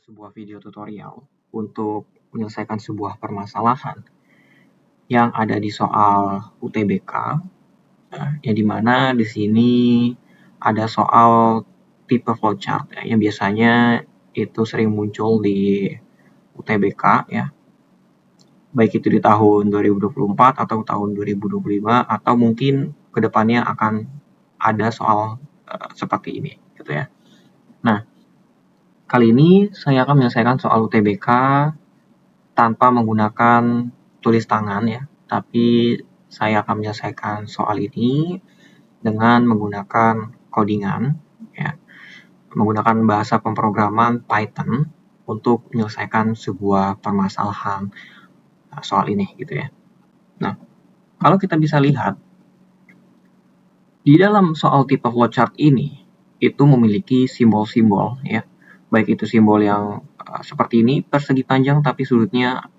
sebuah video tutorial untuk menyelesaikan sebuah permasalahan yang ada di soal UTBK, yang dimana di sini ada soal tipe flowchart yang biasanya itu sering muncul di UTBK ya, baik itu di tahun 2024 atau tahun 2025 atau mungkin kedepannya akan ada soal seperti ini gitu ya. Nah, kali ini saya akan menyelesaikan soal UTBK tanpa menggunakan tulis tangan ya, tapi saya akan menyelesaikan soal ini dengan menggunakan codingan ya, menggunakan bahasa pemrograman Python untuk menyelesaikan sebuah permasalahan soal ini gitu ya. Nah, kalau kita bisa lihat di dalam soal tipe flowchart ini itu memiliki simbol-simbol ya, baik itu simbol yang seperti ini persegi panjang tapi sudutnya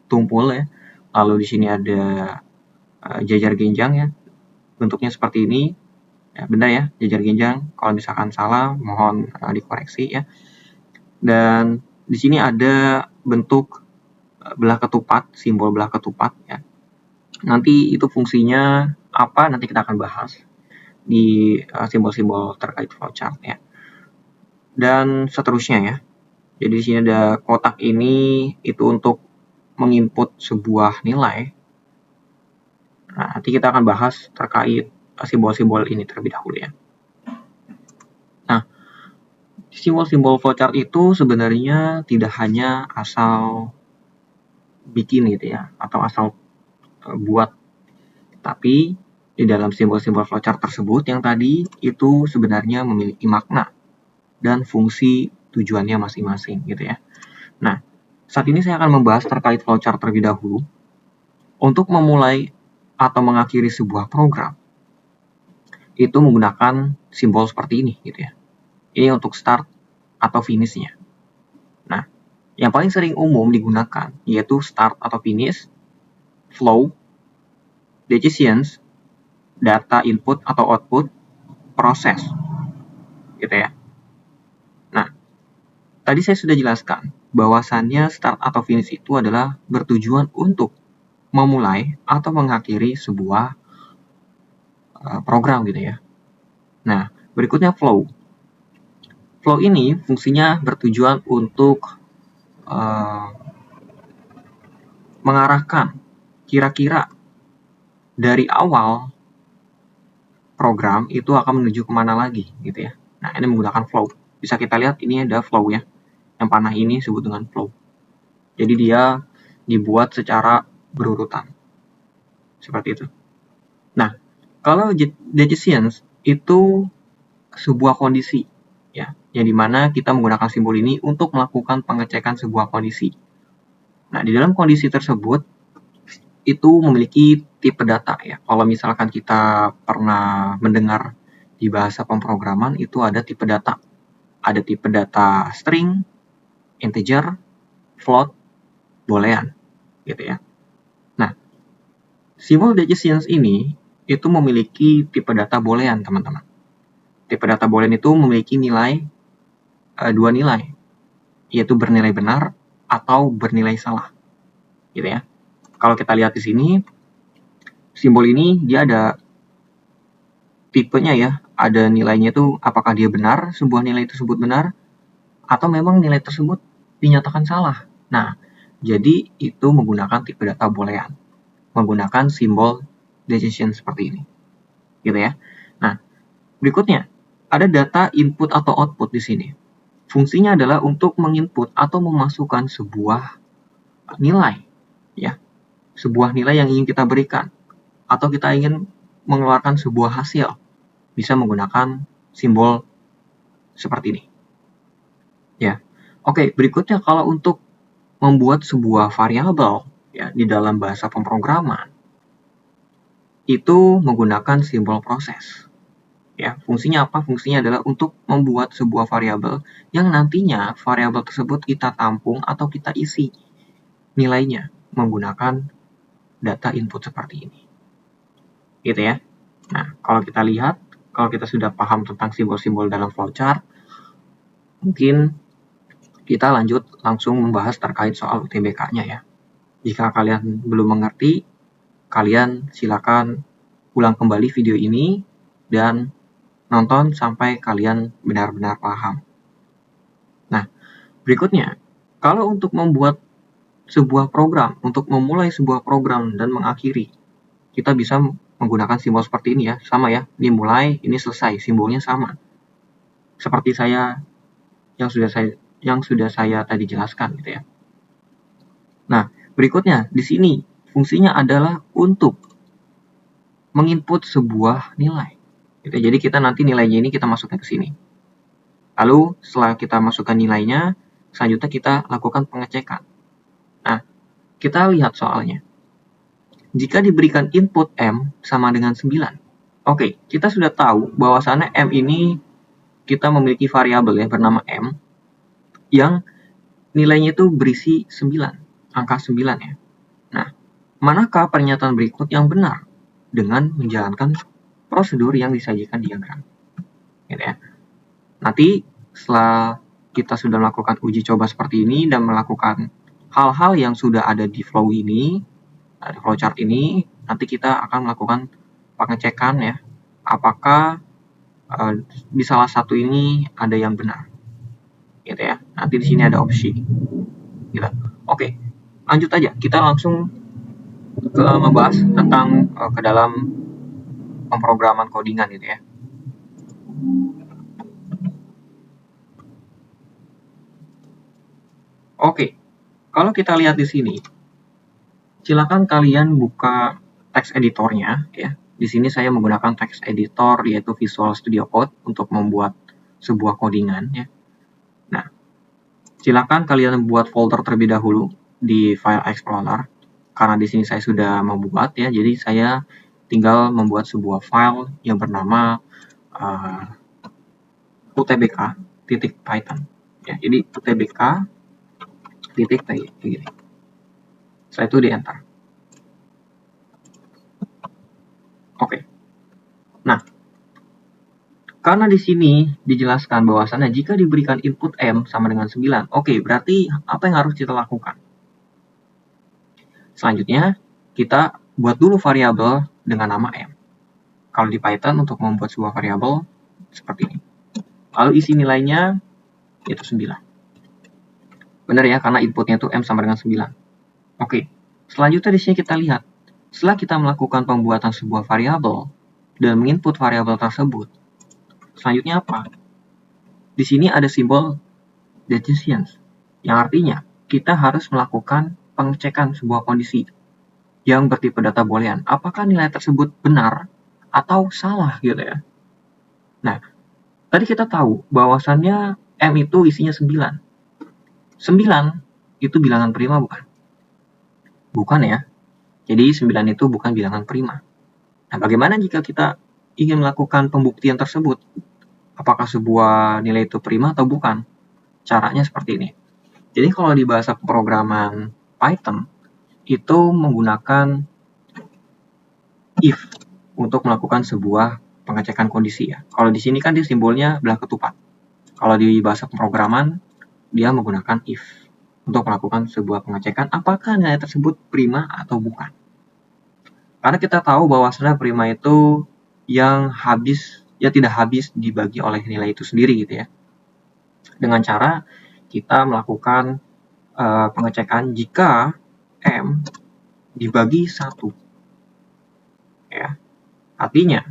tumpul ya. Lalu di sini ada jajar genjang ya, bentuknya seperti ini. Ya, benar ya, jajar genjang. Kalau misalkan salah mohon dikoreksi ya. Dan di sini ada bentuk belah ketupat, simbol belah ketupat ya. Nanti itu fungsinya apa nanti kita akan bahas di simbol-simbol terkait flowchart ya. Dan seterusnya ya. Jadi di sini ada kotak ini itu untuk menginput sebuah nilai. Nah, nanti kita akan bahas terkait simbol-simbol ini terlebih dahulu ya. Nah, simbol-simbol flowchart itu sebenarnya tidak hanya asal bikin gitu ya, atau asal buat. Tapi di dalam simbol-simbol flowchart tersebut yang tadi itu sebenarnya memiliki makna dan fungsi tujuannya masing-masing gitu ya. Nah, saat ini saya akan membahas terkait flowchart terlebih dahulu. Untuk memulai atau mengakhiri sebuah program, itu menggunakan simbol seperti ini gitu ya. Ini untuk start atau finish-nya. Nah, yang paling sering umum digunakan yaitu start atau finish, flow, decisions, data input atau output, proses. Gitu ya. Nah, tadi saya sudah jelaskan bahwasannya start atau finish itu adalah bertujuan untuk memulai atau mengakhiri sebuah program gitu ya. Nah, berikutnya flow. Flow ini fungsinya bertujuan untuk mengarahkan kira-kira dari awal program itu akan menuju kemana lagi gitu ya. Nah, ini menggunakan flow. Bisa kita lihat ini ada flow ya. Yang panah ini disebut dengan flow. Jadi dia dibuat secara berurutan. Seperti itu. Nah, kalau decisions itu sebuah kondisi ya, yang dimana kita menggunakan simbol ini untuk melakukan pengecekan sebuah kondisi. Nah, di dalam kondisi tersebut itu memiliki tipe data ya. Kalau misalkan kita pernah mendengar di bahasa pemrograman itu ada tipe data. Ada tipe data string, integer, float, boolean gitu ya. Nah, simbol decisions ini itu memiliki tipe data boolean, teman-teman. Tipe data boolean itu memiliki nilai dua nilai, yaitu bernilai benar atau bernilai salah. Gitu ya. Kalau kita lihat di sini, simbol ini dia ada tipenya ya, ada nilainya itu apakah dia benar, sebuah nilai tersebut benar, atau memang nilai tersebut dinyatakan salah. Nah, jadi itu menggunakan tipe data boolean, menggunakan simbol decision seperti ini. Gitu ya. Nah, berikutnya, ada data input atau output di sini. Fungsinya adalah untuk menginput atau memasukkan sebuah nilai, ya, sebuah nilai yang ingin kita berikan, atau kita ingin mengeluarkan sebuah hasil, bisa menggunakan simbol seperti ini. Ya, oke. Berikutnya kalau untuk membuat sebuah variabel ya di dalam bahasa pemrograman, itu menggunakan simbol proses. Ya, fungsinya apa? Fungsinya adalah untuk membuat sebuah variabel yang nantinya variabel tersebut kita tampung atau kita isi nilainya menggunakan data input seperti ini. Gitu ya. Nah, kalau kita lihat, kalau kita sudah paham tentang simbol-simbol dalam flowchart, mungkin kita lanjut langsung membahas terkait soal UTBK-nya ya. Jika kalian belum mengerti, kalian silakan ulang kembali video ini dan nonton sampai kalian benar-benar paham. Nah, berikutnya, kalau untuk membuat sebuah program, untuk memulai sebuah program dan mengakhiri, kita bisa menggunakan simbol seperti ini ya, sama ya, ini mulai, ini selesai, simbolnya sama. Seperti yang sudah saya tadi jelaskan gitu ya. Nah, berikutnya di sini fungsinya adalah untuk menginput sebuah nilai. Gitu. Jadi kita nanti nilainya ini kita masukkan ke sini. Lalu setelah kita masukkan nilainya, selanjutnya kita lakukan pengecekan. Nah, kita lihat soalnya. Jika diberikan input M sama dengan 9. Oke, kita sudah tahu bahwasannya M ini kita memiliki variabel yang bernama M yang nilainya itu berisi 9, angka 9 ya. Nah, manakah pernyataan berikut yang benar dengan menjalankan prosedur yang disajikan diagram? Gitu ya. Nanti setelah kita sudah melakukan uji coba seperti ini dan melakukan hal-hal yang sudah ada di flow ini, di flowchart ini, nanti kita akan melakukan pengecekan ya, apakah di salah satu ini ada yang benar, gitu ya. Nanti di sini ada opsi, gitu. Oke, lanjut aja. Kita langsung membahas tentang ke dalam pemrograman codingan gitu ya. Oke, kalau kita lihat di sini, silakan kalian buka text editornya ya. Di sini saya menggunakan text editor yaitu Visual Studio Code untuk membuat sebuah codingan ya. Nah, silakan kalian buat folder terlebih dahulu di File Explorer karena di sini saya sudah membuat ya. Jadi saya tinggal membuat sebuah file yang bernama utbk.python ya. Jadi utbk.py begini. Setelah itu di enter. Oke. Nah, karena di sini dijelaskan bahwasannya jika diberikan input M sama dengan 9, oke, berarti apa yang harus kita lakukan? Selanjutnya, kita buat dulu variabel dengan nama M. Kalau di Python untuk membuat sebuah variabel seperti ini. Lalu isi nilainya itu 9. Benar ya, karena inputnya itu M sama dengan 9. Oke, selanjutnya di sini kita lihat. Setelah kita melakukan pembuatan sebuah variabel dan menginput variabel tersebut, selanjutnya apa? Di sini ada simbol decisions, yang artinya kita harus melakukan pengecekan sebuah kondisi yang bertipe data boolean. Apakah nilai tersebut benar atau salah gitu ya. Nah, tadi kita tahu bahwasannya M itu isinya 9. 9 itu bilangan prima bukan? Bukan ya. Jadi 9 itu bukan bilangan prima. Nah, bagaimana jika kita ingin melakukan pembuktian tersebut? Apakah sebuah nilai itu prima atau bukan? Caranya seperti ini. Jadi kalau di bahasa pemrograman Python, itu menggunakan if untuk melakukan sebuah pengecekan kondisi ya. Kalau di sini kan dia simbolnya belah ketupat. Kalau di bahasa pemrograman, dia menggunakan if untuk melakukan sebuah pengecekan apakah nilai tersebut prima atau bukan. Karena kita tahu bahwasanya prima itu yang tidak habis dibagi oleh nilai itu sendiri gitu ya. Dengan cara kita melakukan pengecekan jika M dibagi 1. Ya. Artinya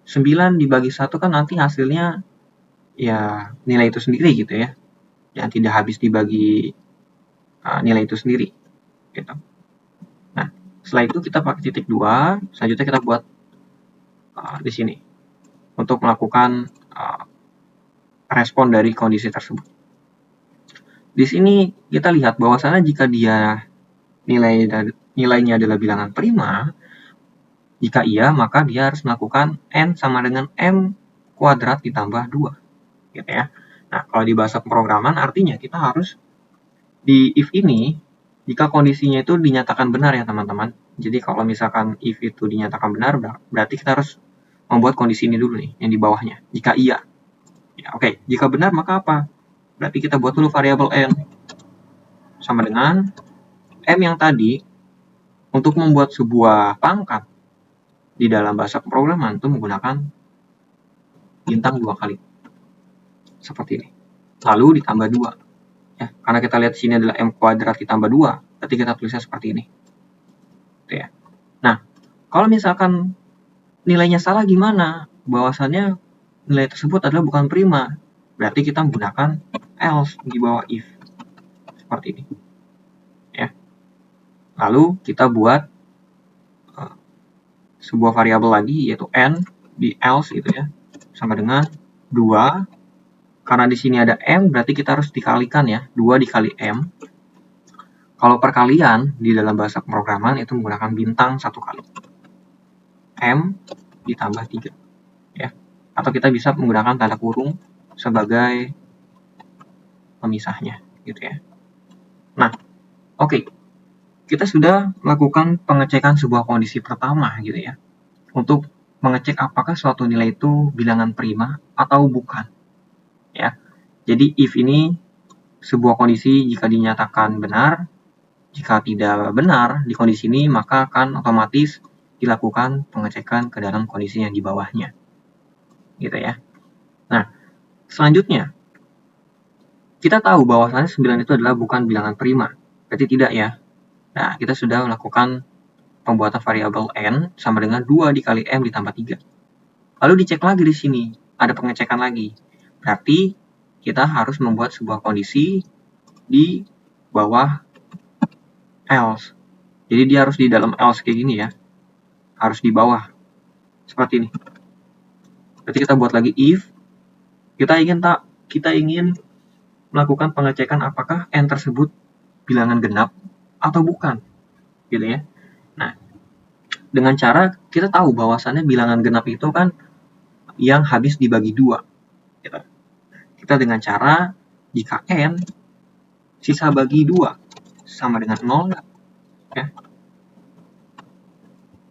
9 dibagi 1 kan nanti hasilnya ya nilai itu sendiri gitu ya. Yang tidak habis dibagi nilai itu sendiri gitu. Nah, setelah itu kita pakai titik 2, selanjutnya kita buat di sini untuk melakukan respon dari kondisi tersebut. Di sini kita lihat bahwasannya jika dia nilainya adalah bilangan prima, jika iya maka dia harus melakukan N sama dengan M kuadrat ditambah 2 gitu ya. Nah, kalau di bahasa pemrograman artinya kita harus di if ini jika kondisinya itu dinyatakan benar ya teman-teman. Jadi kalau misalkan if itu dinyatakan benar, berarti kita harus membuat kondisi ini dulu nih yang di bawahnya. Jika iya, ya oke. Jika benar maka apa? Berarti kita buat dulu variabel n sama dengan m yang tadi. Untuk membuat sebuah pangkat di dalam bahasa pemrograman itu menggunakan bintang 2 kali. Seperti ini. Lalu ditambah 2. Ya, karena kita lihat sini adalah m kuadrat ditambah 2, berarti kita tulisnya seperti ini. Gitu ya. Nah, kalau misalkan nilainya salah gimana? Bahwasannya nilai tersebut adalah bukan prima. Berarti kita menggunakan else di bawah if. Seperti ini. Ya. Lalu kita buat sebuah variabel lagi yaitu n di else gitu ya. Sama dengan 2. Karena di sini ada m berarti kita harus dikalikan ya. 2 dikali m. Kalau perkalian di dalam bahasa pemrograman itu menggunakan bintang 1 kali. M ditambah 3 ya. Atau kita bisa menggunakan tanda kurung sebagai pemisahnya gitu ya. Nah, oke. Kita sudah melakukan pengecekan sebuah kondisi pertama gitu ya. Untuk mengecek apakah suatu nilai itu bilangan prima atau bukan. Ya. Jadi if ini sebuah kondisi jika dinyatakan benar, jika tidak benar di kondisi ini maka akan otomatis dilakukan pengecekan ke dalam kondisi yang di bawahnya. Gitu ya. Nah, selanjutnya kita tahu bahwasannya 9 itu adalah bukan bilangan prima. Berarti tidak ya. Nah, kita sudah melakukan pembuatan variabel n sama dengan 2 dikali m ditambah 3. Lalu dicek lagi di sini, ada pengecekan lagi. Berarti kita harus membuat sebuah kondisi di bawah else. Jadi dia harus di dalam else kayak gini ya. Harus di bawah. Seperti ini. Berarti kita buat lagi if. Kita ingin melakukan pengecekan apakah n tersebut bilangan genap atau bukan. Gitu ya. Nah, dengan cara kita tahu bahwasannya bilangan genap itu kan yang habis dibagi 2. Gitu. Kita dengan cara jika n sisa bagi 2 sama dengan 0 enggak? Ya.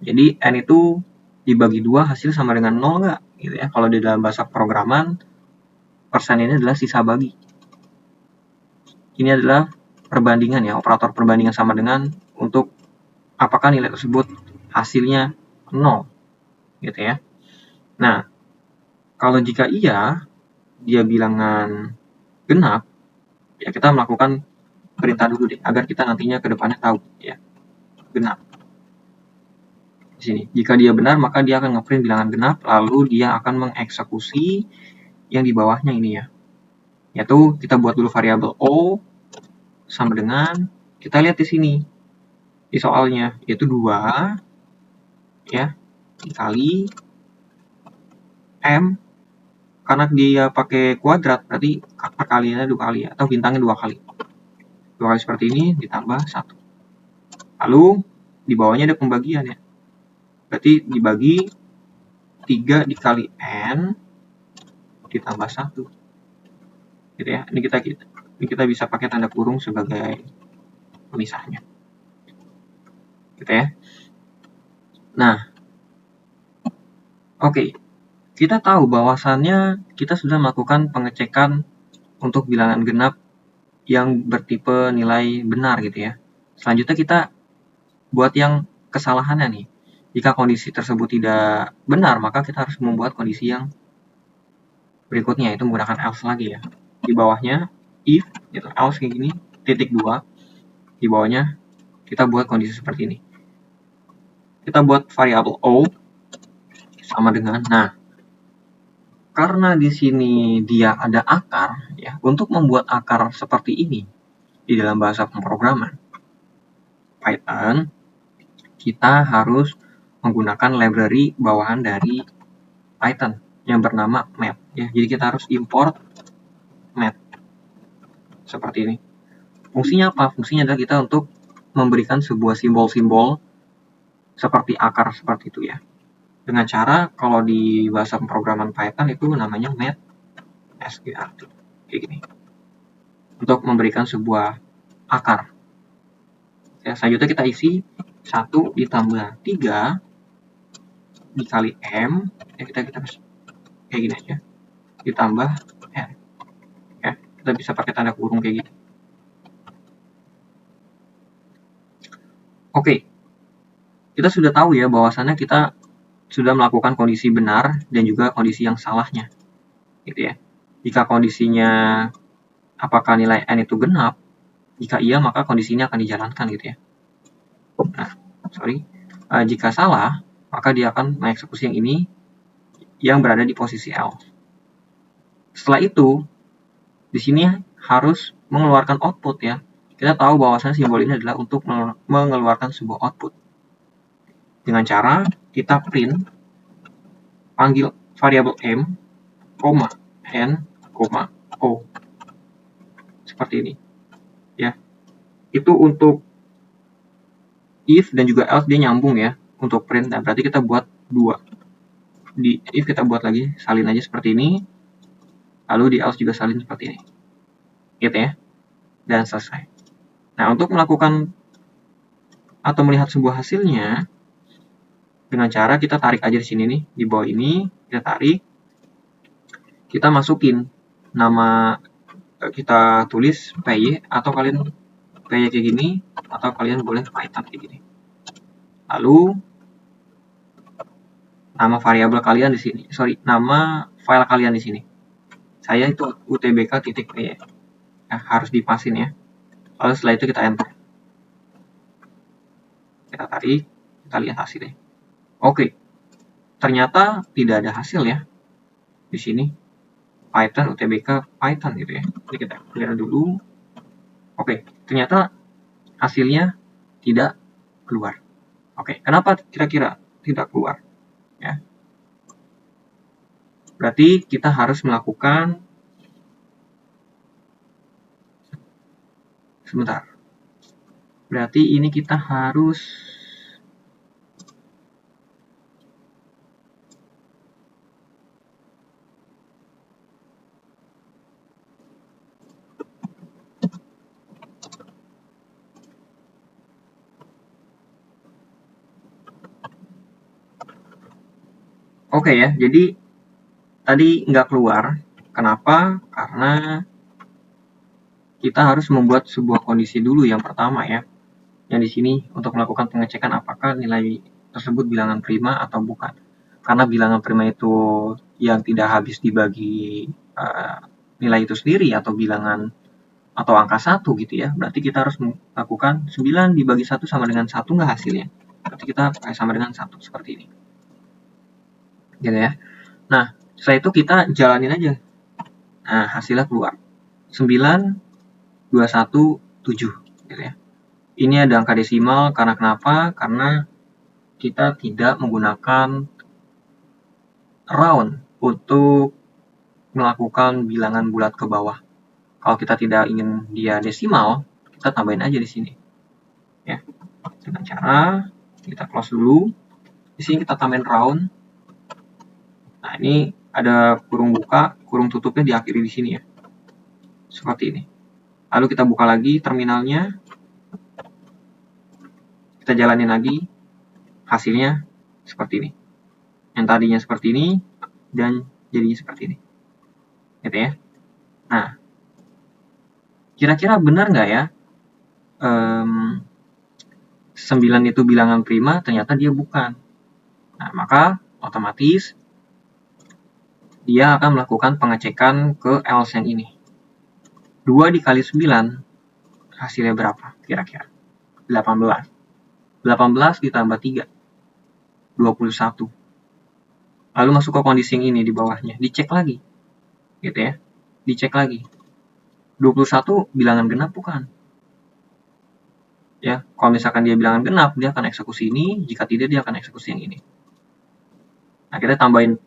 Jadi n itu dibagi 2 hasil sama dengan 0 enggak? Gitu ya. Kalau di dalam bahasa programan persen ini adalah sisa bagi. Ini adalah perbandingan ya, operator perbandingan sama dengan untuk apakah nilai tersebut hasilnya 0 gitu ya. Nah, kalau jika iya dia bilangan genap, ya kita melakukan perintah dulu deh agar kita nantinya ke depannya tahu ya. Genap. Di sini, jika dia benar maka dia akan ngeprint bilangan genap lalu dia akan mengeksekusi yang di bawahnya ini ya. Yaitu kita buat dulu variabel o sama dengan kita lihat di sini di soalnya yaitu 2 ya dikali m, karena dia pakai kuadrat berarti perkaliannya 2 kali atau bintangnya 2 kali. 2 kali seperti ini ditambah 1. Lalu di bawahnya ada pembagian ya. Berarti dibagi 3 dikali n ditambah 1. Gitu ya. Ini kita bisa pakai tanda kurung sebagai pemisahnya. Gitu ya. Nah, oke. Kita tahu bahwasannya kita sudah melakukan pengecekan untuk bilangan genap yang bertipe nilai benar gitu ya. Selanjutnya kita buat yang kesalahannya nih. Jika kondisi tersebut tidak benar, maka kita harus membuat kondisi yang berikutnya, yaitu menggunakan else lagi ya. Di bawahnya if, gitu, else kayak gini, titik 2. Di bawahnya kita buat kondisi seperti ini. Kita buat variabel o sama dengan, nah, karena di sini dia ada akar, ya, untuk membuat akar seperti ini di dalam bahasa pemrograman Python, kita harus menggunakan library bawahan dari Python yang bernama math. Ya, jadi kita harus import math seperti ini. Fungsinya apa? Fungsinya adalah kita untuk memberikan sebuah simbol-simbol seperti akar seperti itu ya. Dengan cara kalau di bahasa pemrograman Python itu namanya math sgrt kayak gini. Untuk memberikan sebuah akar. Ya, selanjutnya kita isi 1 ditambah 3 dikali m, ya kita kayak gini aja, ditambah n. Ya, kita bisa pakai tanda kurung kayak gini. Oke, kita sudah tahu ya bahwasannya kita sudah melakukan kondisi benar dan juga kondisi yang salahnya, gitu ya. Jika kondisinya apakah nilai n itu genap, jika iya maka kondisi ini akan dijalankan, gitu ya. Nah, jika salah, maka dia akan mengeksekusi yang ini yang berada di posisi L. Setelah itu, di sini harus mengeluarkan output ya. Kita tahu bahwasanya simbol ini adalah untuk mengeluarkan sebuah output. Dengan cara kita print panggil variabel m, n, o. Seperti ini. Ya. Itu untuk if dan juga else dia nyambung ya untuk print. Nah, berarti kita buat 2. Di if kita buat lagi salin aja seperti ini. Lalu di else juga salin seperti ini. Gitu ya. Dan selesai. Nah, untuk melakukan atau melihat sebuah hasilnya dengan cara kita tarik aja di sini nih, di bawah ini kita tarik, kita masukin nama, kita tulis py atau kalian py kayak gini atau kalian boleh Python kayak gini. Lalu nama variabel kalian di sini, nama file kalian di sini. Saya itu utbk.py. Nah, harus dipasin ya. Lalu setelah itu kita enter. Kita tarik, kita lihat hasilnya. Oke. Ternyata tidak ada hasil ya. Di sini Python utbk Python gitu ya. Jadi kita clear dulu. Oke, ternyata hasilnya tidak keluar. Oke, kenapa kira-kira tidak keluar? Ya. Berarti kita harus melakukan sebentar. Berarti ini kita harus oke ya, jadi tadi nggak keluar. Kenapa? Karena kita harus membuat sebuah kondisi dulu yang pertama ya. Yang di sini untuk melakukan pengecekan apakah nilai tersebut bilangan prima atau bukan. Karena bilangan prima itu yang tidak habis dibagi nilai itu sendiri atau bilangan atau angka 1 gitu ya. Berarti kita harus melakukan 9 dibagi 1 sama dengan 1 nggak hasilnya. Berarti kita pakai sama dengan 1 seperti ini. Gitu ya. Nah, setelah itu kita jalanin aja. Nah, hasilnya keluar. 9, 21, 7 gitu ya. Ini ada angka desimal karena kenapa? Karena kita tidak menggunakan round untuk melakukan bilangan bulat ke bawah. Kalau kita tidak ingin dia desimal, kita tambahin aja di sini. Ya. Dengan cara kita close dulu. Di sini kita tambahin round. Nah, ini ada kurung buka, kurung tutupnya diakhiri di sini ya. Seperti ini. Lalu kita buka lagi terminalnya. Kita jalanin lagi. Hasilnya seperti ini. Yang tadinya seperti ini dan jadinya seperti ini. Gitu ya. Nah, kira-kira benar nggak ya? 9 itu bilangan prima, ternyata dia bukan. Nah, maka otomatis dia akan melakukan pengecekan ke else yang ini. 2 dikali 9, hasilnya berapa kira-kira? 18. 18 ditambah 3, 21. Lalu masuk ke kondisi yang ini di bawahnya, dicek lagi. Gitu ya. Dicek lagi. 21 bilangan genap bukan? Ya, kalau misalkan dia bilangan genap, dia akan eksekusi ini, jika tidak dia akan eksekusi yang ini. Nah, kita tambahin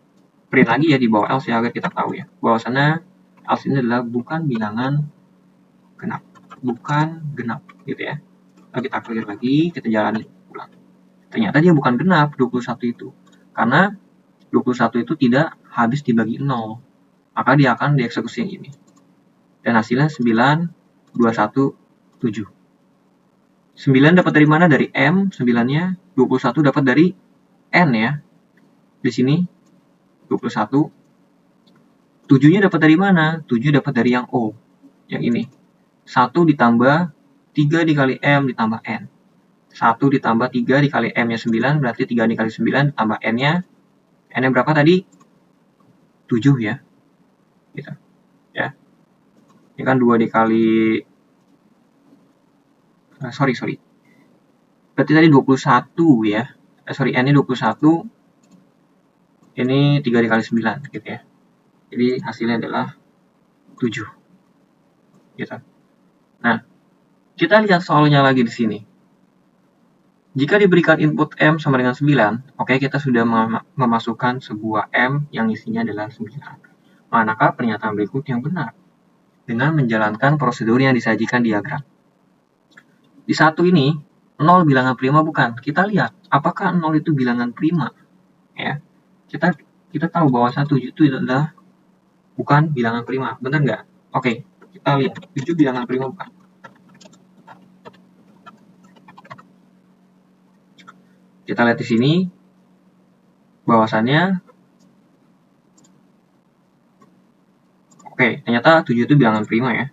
print lagi ya di bawah else ya, agar kita tahu ya, bahwasannya else ini adalah bukan bilangan genap. Bukan genap, gitu ya. Lalu kita clear lagi, kita jalani ulang. Ternyata dia bukan genap, 21 itu. Karena 21 itu tidak habis dibagi 0. Maka dia akan dieksekusi yang ini. Dan hasilnya 9, 21, 7. 9 dapat dari mana? Dari M, 9-nya. 21 dapat dari N ya. Di sini 21. 7-nya dapat dari mana? 7 dapat dari yang O. yang ini. 1 ditambah 3 dikali M ditambah N. 1 ditambah 3 dikali M-nya 9, berarti 3 dikali 9 ditambah N-nya. N-nya berapa tadi? 7 ya. Gitu. Ya. Ini kan 2 dikali... sorry. Berarti tadi 21 ya. N-nya 21. Ini 3 dikali 9 gitu ya. Jadi hasilnya adalah 7. Gitu. Nah, kita lihat soalnya lagi di sini. Jika diberikan input M sama dengan 9, oke, kita sudah memasukkan sebuah M yang isinya adalah 9. Manakah pernyataan berikut yang benar? Dengan menjalankan prosedur yang disajikan diagram. Di 1 ini, 0 bilangan prima bukan. Kita lihat, apakah 0 itu bilangan prima? Ya. Kita tahu bahwa 7 itu adalah bukan bilangan prima. Benar nggak? Oke, kita lihat. 7 bilangan prima bukan. Kita lihat di sini bahwasannya ternyata 7 itu bilangan prima ya.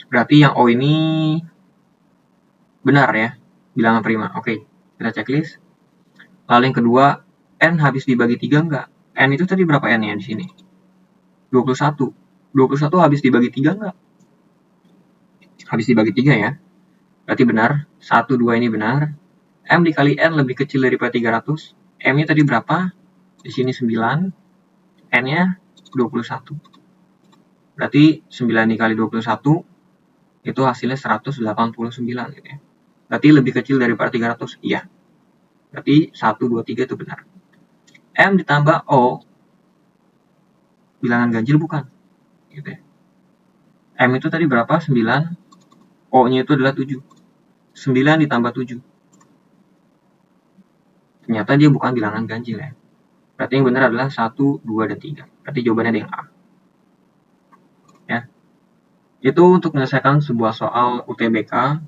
Berarti yang O ini benar ya, bilangan prima. Oke, kita checklist. Lalu yang kedua, N habis dibagi 3 enggak? N itu tadi berapa N-nya di sini? 21. 21 habis dibagi 3 enggak? Habis dibagi 3 ya. Berarti benar, 1, 2 ini benar. M dikali N lebih kecil daripada 300. M-nya tadi berapa? Di sini 9. N-nya 21. Berarti 9 dikali 21 itu hasilnya 189 gitu ya. Berarti lebih kecil daripada 300. Iya. Berarti 1, 2, 3 itu benar. M ditambah O bilangan ganjil bukan? Gitu ya. M itu tadi berapa? 9. O-nya itu adalah 7. 9 ditambah 7. Ternyata dia bukan bilangan ganjil ya. Berarti yang benar adalah 1, 2, dan 3. Berarti jawabannya ada yang A. Ya. Itu untuk menyelesaikan sebuah soal UTBK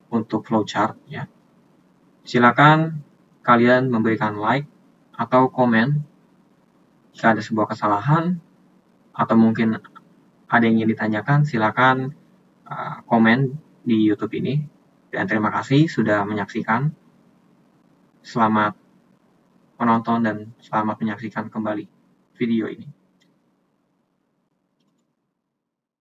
untuk flowchart ya. Silakan kalian memberikan like atau komen jika ada sebuah kesalahan atau mungkin ada yang ingin ditanyakan, silakan komen di YouTube ini. Dan terima kasih sudah menyaksikan. Selamat menonton dan selamat menyaksikan kembali video ini.